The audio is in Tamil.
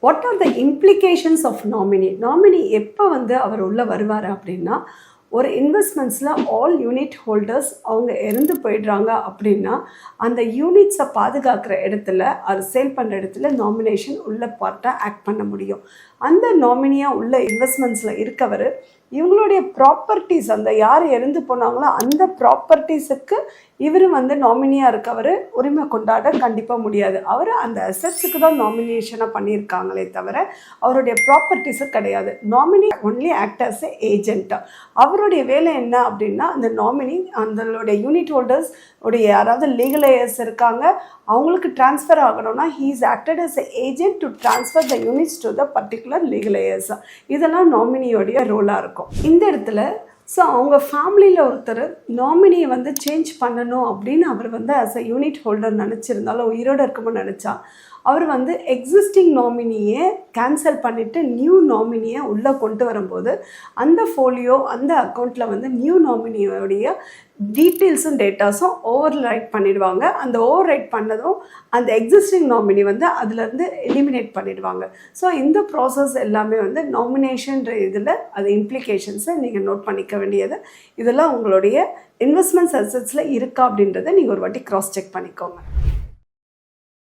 What are the implications of nominee? Nominee எப்போ வந்து அவர் உள்ளே வருவார் அப்படின்னா, ஒரு இன்வெஸ்ட்மெண்ட்ஸில் ஆல் யூனிட் ஹோல்டர்ஸ் அவங்க இறந்து போயிடுறாங்க அப்படின்னா, அந்த யூனிட்ஸை பாதுகாக்கிற இடத்துல, அது சேல் பண்ணுற இடத்துல நாமினேஷன் உள்ள பார்ட்டாக ஆக்ட் பண்ண முடியும். அந்த நாமினியாக உள்ள இன்வெஸ்ட்மெண்ட்ஸில் இருக்கவர் இவங்களுடைய ப்ராப்பர்ட்டிஸ், அந்த யார் இறந்து போனாங்களோ அந்த ப்ராப்பர்ட்டிஸுக்கு இவர் வந்து நாமினியாக இருக்கவர் உரிமை கொண்டாட கண்டிப்பாக முடியாது. அவர் அந்த அசட்ஸுக்கு தான் நாமினேஷனாக பண்ணியிருக்காங்களே தவிர அவருடைய ப்ராப்பர்ட்டிஸு கிடையாது. Nominee only act as a ஏஜென்ட்டாக. அவருடைய வேலை என்ன அப்படின்னா, அந்த நாமினி அந்தளுடைய யூனிட் ஹோல்டர்ஸ் உடைய யாராவது லீகல் ஏயர்ஸ் இருக்காங்க, அவங்களுக்கு ட்ரான்ஸ்ஃபர் ஆகணும்னா he is acted as a agent to transfer the units to the particular legal heirs. இதெல்லாம் நாமினியோடைய ரோலாக இருக்கும். இந்த இடத்துல அவங்க ஃபேமிலியில் ஒருத்தர் நாமினியை வந்து சேஞ்ச் பண்ணணும் அப்படின்னு அவர் வந்து ஆஸ் அ யூனிட் ஹோல்டர் நினச்சிருந்தாலும், உயிரோடு இருக்கும்போது நினச்சா, அவர் வந்து எக்ஸிஸ்டிங் நாமினியை கேன்சல் பண்ணிவிட்டு நியூ நாமினியை உள்ளே கொண்டு வரும்போது அந்த ஃபோலியோ அந்த அக்கௌண்ட்டில் வந்து நியூ நாமினியோடைய டீட்டெயில்ஸும் டேட்டாஸும் ஓவர் ரைட் பண்ணிடுவாங்க. அந்த ஓவர் ரைட் பண்ணதும் அந்த எக்ஸிஸ்டிங் நாமினி வந்து அதிலேருந்து எலிமினேட் பண்ணிடுவாங்க. ஸோ இந்த ப்ராசஸ் எல்லாமே வந்து நாமினேஷன்ற இதில் அது இம்ப்ளிகேஷன்ஸை நீங்கள் நோட் பண்ணிக்க வேண்டியது. இதெல்லாம் உங்களுடைய இன்வெஸ்ட்மெண்ட்ஸ் அசட்ஸில் இருக்கா அப்படின்றத நீங்கள் ஒரு வாட்டி க்ராஸ் செக் பண்ணிக்கோங்க.